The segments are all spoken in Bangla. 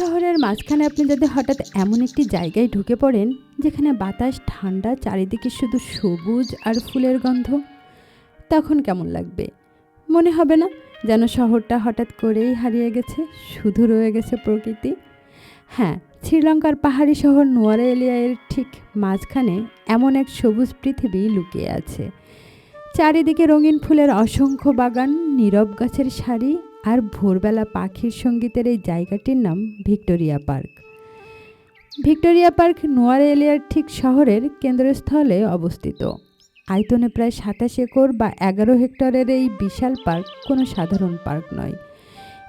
শহরের মাঝখানে আপনি যদি হঠাৎ এমন একটি জায়গায় ঢুকে পড়েন যেখানে বাতাস ঠান্ডা, চারিদিকে শুধু সবুজ আর ফুলের গন্ধ, তখন কেমন লাগবে? মনে হবে না যেন শহরটা হঠাৎ করেই হারিয়ে গেছে, শুধু রয়ে গেছে প্রকৃতি? হ্যাঁ, শ্রীলঙ্কার পাহাড়ি শহর নুয়ারা এর ঠিক মাঝখানে এমন এক সবুজ পৃথিবী লুকিয়ে আছে। চারিদিকে রঙিন ফুলের অসংখ্য বাগান, নীরব গাছের সারি আর ভোরবেলা পাখির সঙ্গীতের এই জায়গাটির নাম Victoria park. Victoria park Nuwara ঠিক শহরের কেন্দ্রস্থলে অবস্থিত। আয়তনে প্রায় ২৭ একর বা ১১ হেক্টরের এই বিশাল পার্ক কোনো সাধারণ পার্ক নয়।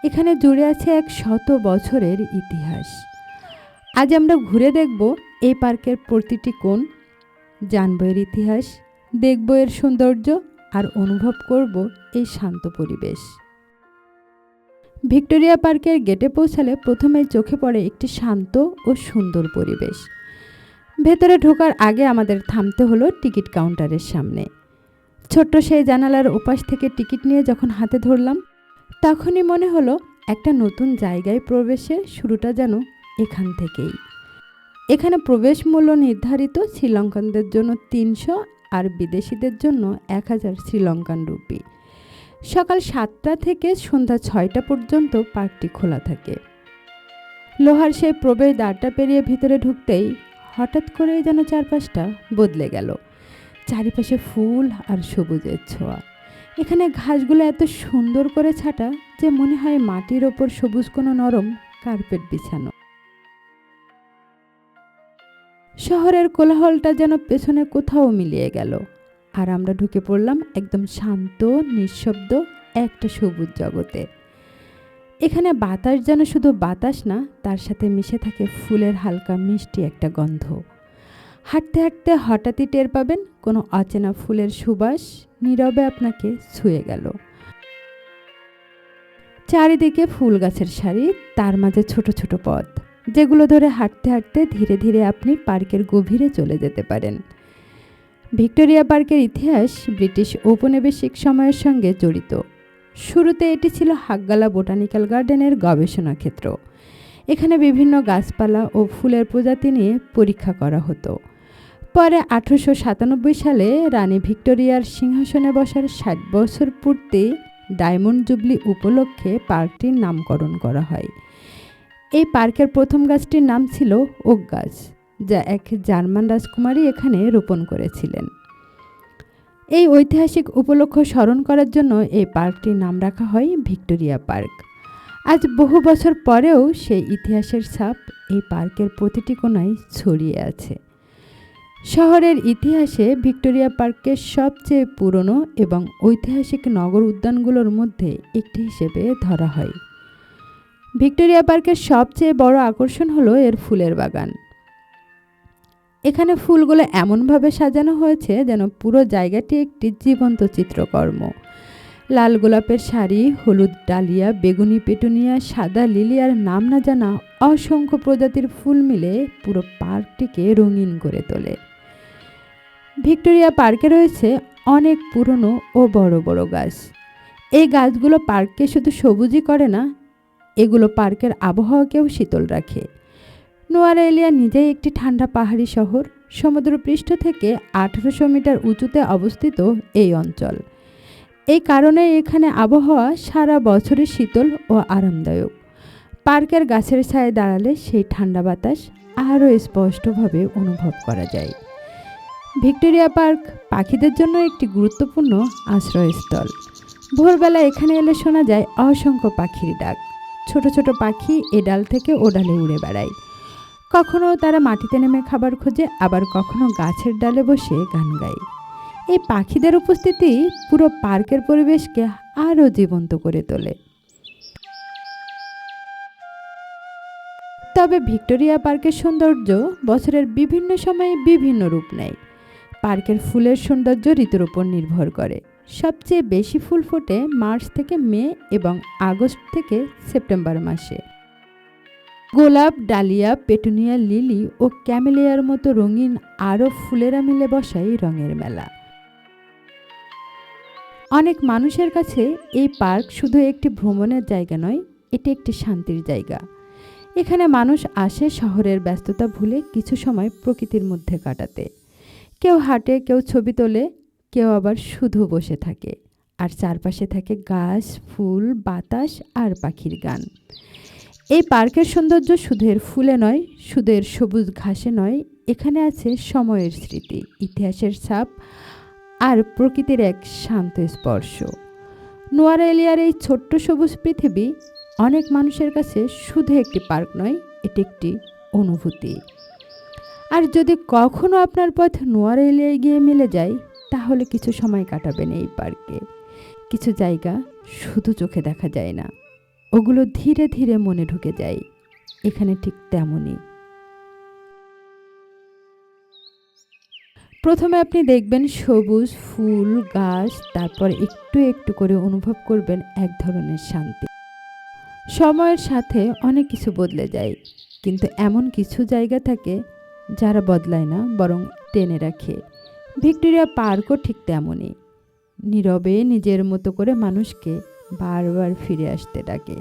এখানে জুড়ে আছে এক শত বছরের ইতিহাস। আজ আমরা ঘুরে দেখব এই পার্কের প্রতিটি কোণ, জানব এর ইতিহাস, দেখব এর সৌন্দর্য আর অনুভব করব এই শান্ত পরিবেশ। ভিক্টোরিয়া পার্কের গেটে পৌঁছালে প্রথমেই চোখে পড়ে একটি শান্ত ও সুন্দর পরিবেশ। ভেতরে ঢোকার আগে আমাদের থামতে হলো টিকিট কাউন্টারের সামনে। ছোট্ট সেই জানালার ওপাশ থেকে টিকিট নিয়ে যখন হাতে ধরলাম, তখনই মনে হলো একটা নতুন জায়গায় প্রবেশের শুরুটা যেন এখান থেকেই। এখানে প্রবেশ মূল্য নির্ধারিত শ্রীলঙ্কানদের জন্য ৩০০ আর বিদেশিদের জন্য ১,০০০ শ্রীলঙ্কান রুপি। সকাল ৭টা থেকে সন্ধ্যা ৬টা পর্যন্ত পার্কটি খোলা থাকে। লোহার সেই প্রবেশ দ্বারটা পেরিয়ে ভিতরে ঢুকতেই হঠাৎ করেই যেন চারপাশটা বদলে গেল। চারিপাশে ফুল আর সবুজের ছোঁয়া। এখানে ঘাসগুলো এত সুন্দর করে ছাটা যে মনে হয় মাটির ওপর সবুজ কোনো নরম কার্পেট বিছানো। শহরের কোলাহলটা যেন পেছনে কোথাও মিলিয়ে গেল, আর আমরা ঢুকে পড়লাম একদম শান্ত, নিঃশব্দ একটা সবুজ জগতে। এখানে বাতাস যেন শুধু বাতাস না, তার সাথে মিশে থাকে ফুলের হালকা মিষ্টি একটা গন্ধ। হাঁটতে হাঁটতে হঠাৎই টের পাবেন কোনো অচেনা ফুলের সুবাস নীরবে আপনাকে ছুঁয়ে গেল। চারিদিকে ফুল গাছের সারি, তার মাঝে ছোট ছোট পথ, যেগুলো ধরে হাঁটতে হাঁটতে ধীরে ধীরে আপনি পার্কের গভীরে চলে যেতে পারেন। ভিক্টোরিয়া পার্কের ইতিহাস ব্রিটিশ ঔপনিবেশিক সময়ের সঙ্গে জড়িত। শুরুতে এটি ছিল হাগগালা বোটানিক্যাল গার্ডেনের গবেষণা ক্ষেত্র। এখানে বিভিন্ন গাছপালা ও ফুলের প্রজাতি নিয়ে পরীক্ষা করা হতো। পরে ১৮৯৭ সালে রানী ভিক্টোরিয়ার সিংহাসনে বসার ৬০ বছর পূর্তি ডায়মন্ড জুবলি উপলক্ষে পার্কটির নামকরণ করা হয়। এই পার্কের প্রথম গাছটির নাম ছিল ওক গাছ, যা এক জার্মান রাজকুমারী এখানে রোপণ করেছিলেন। এই ঐতিহাসিক উপলক্ষ স্মরণ করার জন্য এই পার্কটির নাম রাখা হয় ভিক্টোরিয়া পার্ক। আজ বহু বছর পরেও সেই ইতিহাসের ছাপ এই পার্কের প্রতিটি কোণায় ছড়িয়ে আছে। শহরের ইতিহাসে ভিক্টোরিয়া পার্ককে সবচেয়ে পুরনো এবং ঐতিহাসিক নগর উদ্যানগুলোর মধ্যে একটি হিসেবে ধরা হয়। ভিক্টোরিয়া পার্কের সবচেয়ে বড় আকর্ষণ হলো এর ফুলের বাগান। এখানে ফুলগুলো এমনভাবে সাজানো হয়েছে যেন পুরো জায়গাটি একটি জীবন্ত চিত্রকর্ম। লাল গোলাপের শাড়ি, হলুদ ডালিয়া, বেগুনি পেটুনিয়া, সাদা লিলি আর নাম না জানা অসংখ্য প্রজাতির ফুল মিলে পুরো পার্কটিকে রঙিন করে তোলে। ভিক্টোরিয়া পার্কে রয়েছে অনেক পুরনো ও বড় বড় গাছ। এই গাছগুলো পার্ককে শুধু সবুজই করে না, এগুলো পার্কের আবহাওয়াকেও শীতল রাখে। নুয়ারা নিজেই একটি ঠান্ডা পাহাড়ি শহর। সমুদ্রপৃষ্ঠ থেকে ১৮০০ মিটার উঁচুতে অবস্থিত এই অঞ্চল। এই কারণে এখানে আবহাওয়া সারা বছরই শীতল ও আরামদায়ক। পার্কের গাছের ছায়ায় দাঁড়ালে সেই ঠান্ডা বাতাস আরও স্পষ্টভাবে অনুভব করা যায়। ভিক্টোরিয়া পার্ক পাখিদের জন্য একটি গুরুত্বপূর্ণ আশ্রয়স্থল। ভোরবেলা এখানে এলে শোনা যায় অসংখ্য পাখির ডাক। ছোট ছোট পাখি এ ডাল থেকে ও ডালে উড়ে বেড়ায়। কখনো তারা মাটিতে নেমে খাবার খোঁজে, আবার কখনো গাছের ডালে বসে গান গায়। এই পাখিদের উপস্থিতি পুরো পার্কের পরিবেশকে আরও জীবন্ত করে তোলে। তবে ভিক্টোরিয়া পার্কের সৌন্দর্য বছরের বিভিন্ন সময়ে বিভিন্ন রূপ নেয়। পার্কের ফুলের সৌন্দর্য ঋতুর উপর নির্ভর করে। সবচেয়ে বেশি ফুল ফোটে মার্চ থেকে মে এবং আগস্ট থেকে সেপ্টেম্বর মাসে। গোলাপ, ডালিয়া, পেটুনিয়া, লিলি ও ক্যামেলিয়ার মতো রঙিন আরও ফুলেরা মিলে বসায় রঙের মেলা। অনেক মানুষের কাছে এই পার্ক শুধু একটি ভ্রমণের জায়গা নয়, এটি একটি শান্তির জায়গা। এখানে মানুষ আসে শহরের ব্যস্ততা ভুলে কিছু সময় প্রকৃতির মধ্যে কাটাতে। কেউ হাঁটে, কেউ ছবি তোলে, কেউ আবার শুধু বসে থাকে। আর চারপাশে থাকে গাছ, ফুল, বাতাস আর পাখির গান। এই পার্কের সৌন্দর্য শুধু এর ফুলে নয়, শুধু এর সবুজ ঘাসে নয়, এখানে আছে সময়ের স্মৃতি, ইতিহাসের ছাপ আর প্রকৃতির এক শান্ত স্পর্শ। নোয়ারেলিয়ার এই ছোট্ট সবুজ পৃথিবী অনেক মানুষের কাছে শুধু একটি পার্ক নয়, এটি একটি অনুভূতি। আর যদি কখনো আপনার পথ নোয়ারেলিয়ায় গিয়ে মিলে যায়, তাহলে কিছু সময় কাটাবেন এই পার্কে। কিছু জায়গা শুধু চোখে দেখা যায় না, ওগুলো ধীরে ধীরে মনে ঢুকে যায়। এখানে ঠিক তেমনই। প্রথমে আপনি দেখবেন সবুজ ফুল, গাছ, তারপর একটু একটু করে অনুভব করবেন এক ধরনের শান্তি। সময়ের সাথে অনেক কিছু বদলে যায়, কিন্তু এমন কিছু জায়গা থাকে যারা বদলায় না, বরং টেনে রাখে। ভিক্টোরিয়া পার্কও ঠিক তেমনই, নীরবে নিজের মতো করে মানুষকে বারবার ফিরে আসতে ডাকে।